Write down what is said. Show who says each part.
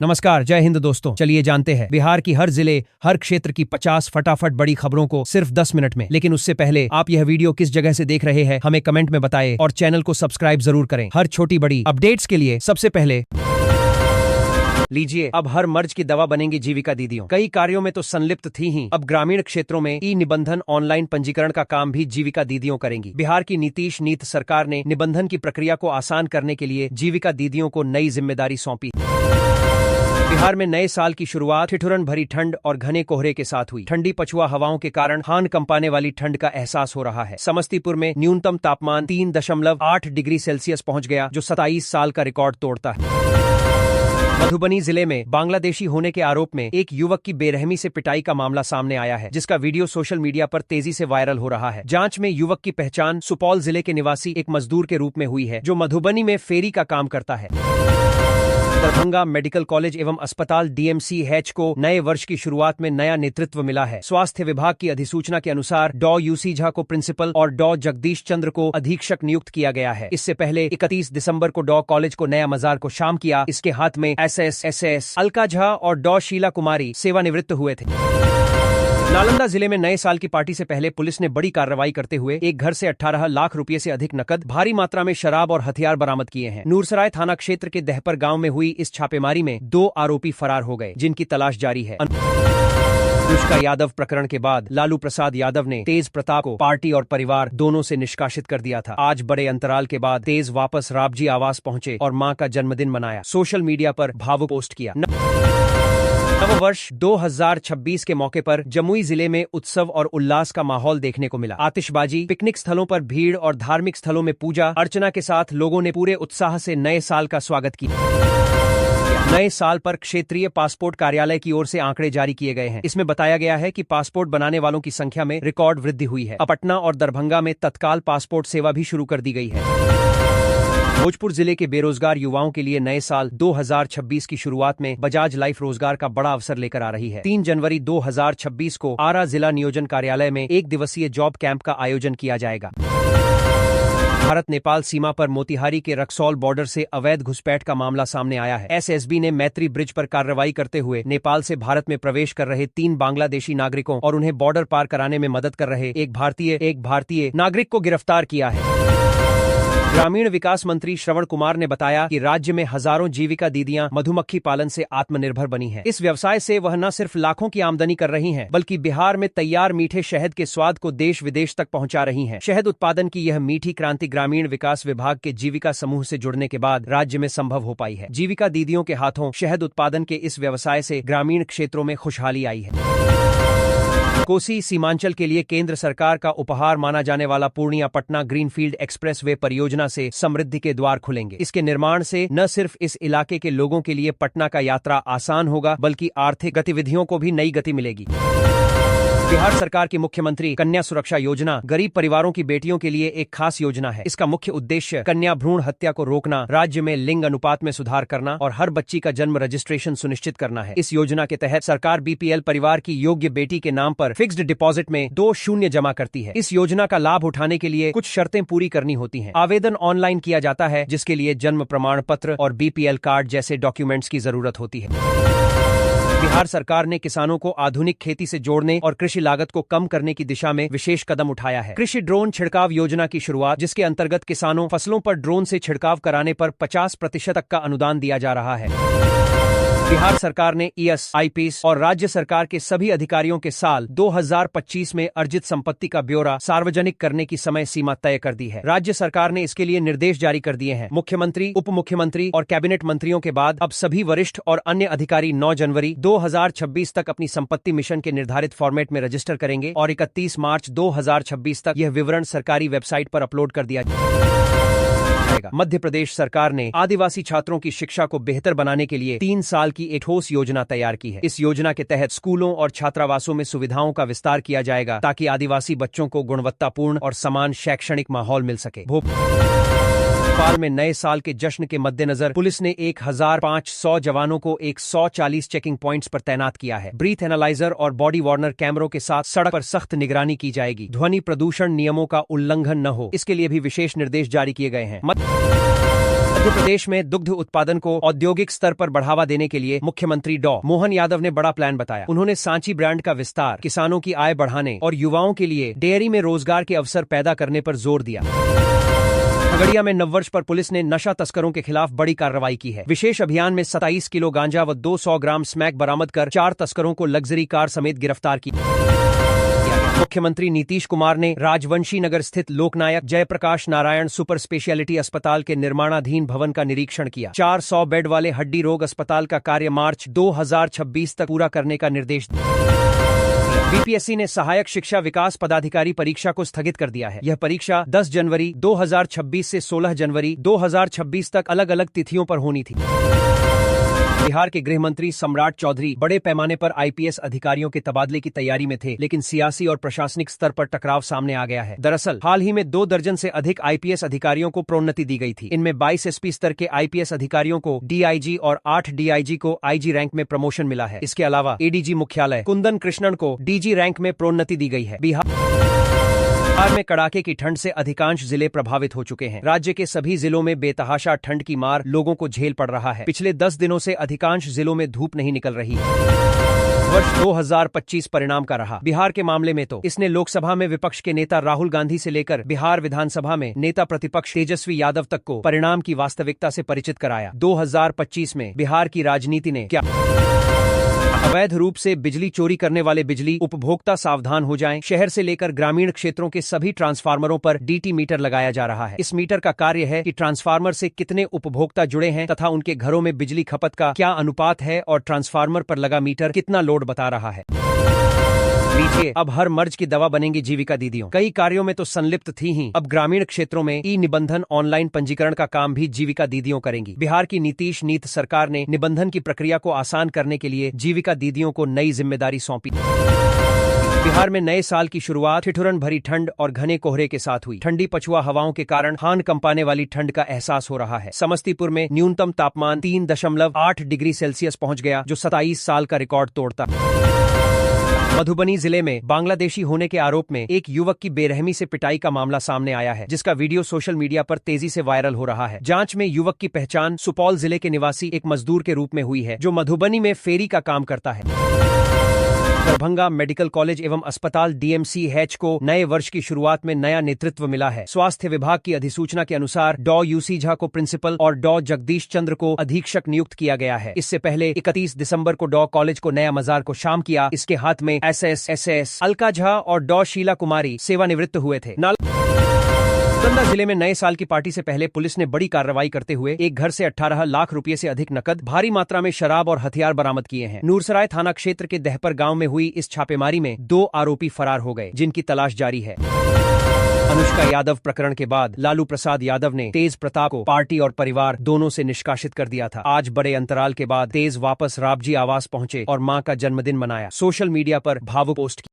Speaker 1: नमस्कार, जय हिंद दोस्तों। चलिए जानते हैं बिहार की हर जिले, हर क्षेत्र की 50 फटाफट बड़ी खबरों को सिर्फ 10 मिनट में। लेकिन उससे पहले आप यह वीडियो किस जगह से देख रहे हैं हमें कमेंट में बताएं और चैनल को सब्सक्राइब जरूर करें। हर छोटी बड़ी अपडेट्स के लिए सबसे पहले लीजिए, अब हर मर्ज की दवा बनेंगी जीविका दीदियों। कई कार्यों में तो संलिप्त थी ही, अब ग्रामीण क्षेत्रों में ई निबंधन ऑनलाइन पंजीकरण का काम भी जीविका दीदियों करेंगी। बिहार की नीतीश नीत सरकार ने निबंधन की प्रक्रिया को आसान करने के लिए जीविका दीदियों को नई जिम्मेदारी सौंपी। बिहार में नए साल की शुरुआत ठिठुरन भरी ठंड और घने कोहरे के साथ हुई। ठंडी पछुआ हवाओं के कारण हान कंपाने वाली ठंड का एहसास हो रहा है। समस्तीपुर में न्यूनतम तापमान 3.8 डिग्री सेल्सियस पहुंच गया, जो 27 साल का रिकॉर्ड तोड़ता है। मधुबनी जिले में बांग्लादेशी होने के आरोप में एक युवक की बेरहमी से पिटाई का मामला सामने आया है, जिसका वीडियो सोशल मीडिया पर तेजी से वायरल हो रहा है। जांच में युवक की पहचान सुपौल जिले के निवासी एक मजदूर के रूप में हुई है, जो मधुबनी में फेरी का काम करता है। दरभंगा मेडिकल कॉलेज एवं अस्पताल DMCH को नए वर्ष की शुरुआत में नया नेतृत्व मिला है। स्वास्थ्य विभाग की अधिसूचना के अनुसार डॉ UC झा को प्रिंसिपल और डॉ जगदीश चंद्र को अधीक्षक नियुक्त किया गया है। इससे पहले 31 दिसंबर को डॉ कॉलेज को नया मजार को शाम किया। इसके हाथ में SS अलका झा और डॉ शीला कुमारी सेवानिवृत्त हुए थे। नालंदा जिले में नए साल की पार्टी से पहले पुलिस ने बड़ी कार्रवाई करते हुए एक घर से 18 लाख रुपए से अधिक नकद, भारी मात्रा में शराब और हथियार बरामद किए हैं। नूरसराय थाना क्षेत्र के दहपर गांव में हुई इस छापेमारी में 2 आरोपी फरार हो गए, जिनकी तलाश जारी है। अनुष्का यादव प्रकरण के बाद लालू प्रसाद यादव ने तेज प्रताप को पार्टी और परिवार दोनों से निष्कासित कर दिया था। आज बड़े अंतराल के बाद तेज वापस राबजी आवास पहुंचे और मां का जन्मदिन मनाया। सोशल मीडिया पर भावुक पोस्ट किया। नववर्ष 2026 के मौके पर जमुई जिले में उत्सव और उल्लास का माहौल देखने को मिला। आतिशबाजी, पिकनिक स्थलों पर भीड़ और धार्मिक स्थलों में पूजा अर्चना के साथ लोगों ने पूरे उत्साह से नए साल का स्वागत किया। नए साल पर क्षेत्रीय पासपोर्ट कार्यालय की ओर से आंकड़े जारी किए गए हैं। इसमें बताया गया है कि पासपोर्ट बनाने वालों की संख्या में रिकॉर्ड वृद्धि हुई है। अब पटना और दरभंगा में तत्काल पासपोर्ट सेवा भी शुरू कर दी गई है। भोजपुर जिले के बेरोजगार युवाओं के लिए नए साल 2026 की शुरुआत में बजाज लाइफ रोजगार का बड़ा अवसर लेकर आ रही है। 3 जनवरी 2026 को आरा जिला नियोजन कार्यालय में 1 दिवसीय जॉब कैंप का आयोजन किया जाएगा। भारत नेपाल सीमा पर मोतिहारी के रक्सौल बॉर्डर से अवैध घुसपैठ का मामला सामने आया है। SSB ने मैत्री ब्रिज पर कार्रवाई करते हुए नेपाल से भारत में प्रवेश कर रहे 3 बांग्लादेशी नागरिकों और उन्हें बॉर्डर पार कराने में मदद कर रहे एक भारतीय नागरिक को गिरफ्तार किया है। ग्रामीण विकास मंत्री श्रवण कुमार ने बताया कि राज्य में हजारों जीविका दीदियां मधुमक्खी पालन से आत्मनिर्भर बनी हैं। इस व्यवसाय से वह न सिर्फ लाखों की आमदनी कर रही हैं, बल्कि बिहार में तैयार मीठे शहद के स्वाद को देश विदेश तक पहुंचा रही हैं। शहद उत्पादन की यह मीठी क्रांति ग्रामीण विकास विभाग के जीविका समूह से जुड़ने के बाद राज्य में संभव हो पाई है। जीविका दीदियों के हाथों शहद उत्पादन के इस व्यवसाय से ग्रामीण क्षेत्रों में खुशहाली आई है। कोसी सीमांचल के लिए केंद्र सरकार का उपहार माना जाने वाला पूर्णिया पटना ग्रीनफील्ड एक्सप्रेसवे परियोजना से समृद्धि के द्वार खुलेंगे। इसके निर्माण से न सिर्फ इस इलाके के लोगों के लिए पटना का यात्रा आसान होगा, बल्कि आर्थिक गतिविधियों को भी नई गति मिलेगी। बिहार सरकार की मुख्यमंत्री कन्या सुरक्षा योजना गरीब परिवारों की बेटियों के लिए एक खास योजना है। इसका मुख्य उद्देश्य कन्या भ्रूण हत्या को रोकना, राज्य में लिंग अनुपात में सुधार करना और हर बच्ची का जन्म रजिस्ट्रेशन सुनिश्चित करना है। इस योजना के तहत सरकार BPL परिवार की योग्य बेटी के नाम पर फिक्स्ड डिपॉजिट में 2 शून्य जमा करती है। इस योजना का लाभ उठाने के लिए कुछ शर्तें पूरी करनी होती हैं। आवेदन ऑनलाइन किया जाता है, जिसके लिए जन्म प्रमाण पत्र और BPL कार्ड जैसे डॉक्यूमेंट्स की जरूरत होती है। बिहार सरकार ने किसानों को आधुनिक खेती से जोड़ने और कृषि लागत को कम करने की दिशा में विशेष कदम उठाया है। कृषि ड्रोन छिड़काव योजना की शुरुआत, जिसके अंतर्गत किसानों फसलों पर ड्रोन से छिड़काव कराने पर 50% तक का अनुदान दिया जा रहा है। बिहार सरकार ने ES, IPS और राज्य सरकार के सभी अधिकारियों के साल 2025 में अर्जित संपत्ति का ब्यौरा सार्वजनिक करने की समय सीमा तय कर दी है। राज्य सरकार ने इसके लिए निर्देश जारी कर दिए हैं। मुख्यमंत्री, उप मुख्यमंत्री और कैबिनेट मंत्रियों के बाद अब सभी वरिष्ठ और अन्य अधिकारी 9 जनवरी 2026 तक अपनी संपत्ति मिशन के निर्धारित फॉर्मेट में रजिस्टर करेंगे और 31 मार्च 2026 तक यह विवरण सरकारी वेबसाइट पर अपलोड कर दिया जाएगा। मध्य प्रदेश सरकार ने आदिवासी छात्रों की शिक्षा को बेहतर बनाने के लिए 3 साल की एक ठोस योजना तैयार की है। इस योजना के तहत स्कूलों और छात्रावासों में सुविधाओं का विस्तार किया जाएगा, ताकि आदिवासी बच्चों को गुणवत्तापूर्ण और समान शैक्षणिक माहौल मिल सके। भोपाल में नए साल के जश्न के मद्देनजर पुलिस ने 1500 जवानों को 140 चेकिंग पॉइंट्स पर तैनात किया है। ब्रीथ एनालाइजर और बॉडी वार्नर कैमरों के साथ सड़क पर सख्त निगरानी की जाएगी। ध्वनि प्रदूषण नियमों का उल्लंघन न हो, इसके लिए भी विशेष निर्देश जारी किए गए हैं। मध्य प्रदेश में दुग्ध उत्पादन को औद्योगिक स्तर पर बढ़ावा देने के लिए मुख्यमंत्री डॉ मोहन यादव ने बड़ा प्लान बताया। उन्होंने सांची ब्रांड का विस्तार, किसानों की आय बढ़ाने और युवाओं के लिए डेयरी में रोजगार के अवसर पैदा करने पर जोर दिया। खगड़िया में नववर्ष पर पुलिस ने नशा तस्करों के खिलाफ बड़ी कार्रवाई की है। विशेष अभियान में 27 किलो गांजा व 200 ग्राम स्मैक बरामद कर 4 तस्करों को लग्जरी कार समेत गिरफ्तार किया। मुख्यमंत्री नीतीश कुमार ने राजवंशी नगर स्थित लोकनायक जयप्रकाश नारायण सुपर स्पेशलिटी अस्पताल के निर्माणाधीन भवन का निरीक्षण किया। 400 बेड वाले हड्डी रोग अस्पताल का कार्य मार्च 2026 तक पूरा करने का निर्देश दिया। बीपीएससी ने सहायक शिक्षा विकास पदाधिकारी परीक्षा को स्थगित कर दिया है। यह परीक्षा 10 जनवरी 2026 से 16 जनवरी 2026 तक अलग अलग तिथियों पर होनी थी। बिहार के गृह मंत्री सम्राट चौधरी बड़े पैमाने पर आईपीएस अधिकारियों के तबादले की तैयारी में थे, लेकिन सियासी और प्रशासनिक स्तर पर टकराव सामने आ गया है। दरअसल हाल ही में 2 दर्जन से अधिक आईपीएस अधिकारियों को प्रोन्नति दी गई थी। इनमें 22 एसपी स्तर के आईपीएस अधिकारियों को डीआईजी और 8 डीआईजी को आईजी रैंक में प्रमोशन मिला है। इसके अलावा एडीजी मुख्यालय कुंदन कृष्णन को डीजी रैंक में प्रोन्नति दी गई है। बिहार में कड़ाके की ठंड से अधिकांश जिले प्रभावित हो चुके हैं। राज्य के सभी जिलों में बेतहाशा ठंड की मार लोगों को झेल पड़ रहा है। पिछले 10 दिनों से अधिकांश जिलों में धूप नहीं निकल रही है। वर्ष 2025 परिणाम का रहा। बिहार के मामले में तो इसने लोकसभा में विपक्ष के नेता राहुल गांधी से लेकर बिहार विधानसभा में नेता प्रतिपक्ष तेजस्वी यादव तक को परिणाम की वास्तविकता से परिचित कराया। 2025 में बिहार की राजनीति ने क्या अवैध रूप से बिजली चोरी करने वाले बिजली उपभोक्ता सावधान हो जाएं। शहर से लेकर ग्रामीण क्षेत्रों के सभी ट्रांसफार्मरों पर डीटी मीटर लगाया जा रहा है। इस मीटर का कार्य है कि ट्रांसफार्मर से कितने उपभोक्ता जुड़े हैं तथा उनके घरों में बिजली खपत का क्या अनुपात है और ट्रांसफार्मर पर लगा मीटर कितना लोड बता रहा है। लीजिए, अब हर मर्ज की दवा बनेंगी जीविका दीदियों। कई कार्यों में तो संलिप्त थी ही, अब ग्रामीण क्षेत्रों में ई निबंधन ऑनलाइन पंजीकरण का काम भी जीविका दीदियों करेंगी। बिहार की नीतीश नीत सरकार ने निबंधन की प्रक्रिया को आसान करने के लिए जीविका दीदियों को नई जिम्मेदारी सौंपी। बिहार में नए साल की शुरुआत ठिठुरन भरी ठंड और घने कोहरे के साथ हुई। ठंडी पछुआ हवाओं के कारण हान कंपाने वाली ठंड का एहसास हो रहा है। समस्तीपुर में न्यूनतम तापमान 3.8 डिग्री सेल्सियस पहुंच गया, जो 27 साल का रिकॉर्ड तोड़ता। मधुबनी जिले में बांग्लादेशी होने के आरोप में एक युवक की बेरहमी से पिटाई का मामला सामने आया है, जिसका वीडियो सोशल मीडिया पर तेजी से वायरल हो रहा है। जांच में युवक की पहचान सुपौल जिले के निवासी एक मजदूर के रूप में हुई है, जो मधुबनी में फेरी का काम करता है। दरभंगा मेडिकल कॉलेज एवं अस्पताल डीएमसीएच को नए वर्ष की शुरुआत में नया नेतृत्व मिला है। स्वास्थ्य विभाग की अधिसूचना के अनुसार डॉ यूसी झा को प्रिंसिपल और डॉ जगदीश चंद्र को अधीक्षक नियुक्त किया गया है। इससे पहले 31 दिसंबर को डॉ कॉलेज को नया मजार को शाम किया। इसके हाथ में एसएस अलका झा और डॉ शीला कुमारी सेवानिवृत्त हुए थे। नालंदा जिले में नए साल की पार्टी से पहले पुलिस ने बड़ी कार्रवाई करते हुए एक घर से 18 लाख रुपए से अधिक नकद, भारी मात्रा में शराब और हथियार बरामद किए हैं। नूरसराय थाना क्षेत्र के दहपर गांव में हुई इस छापेमारी में 2 आरोपी फरार हो गए, जिनकी तलाश जारी है। अनुष्का यादव प्रकरण के बाद लालू प्रसाद यादव ने तेज प्रताप को पार्टी और परिवार दोनों से निष्कासित कर दिया था। आज बड़े अंतराल के बाद तेज वापस राबजी आवास पहुंचे और मां का जन्मदिन मनाया। सोशल मीडिया पर भावुक पोस्ट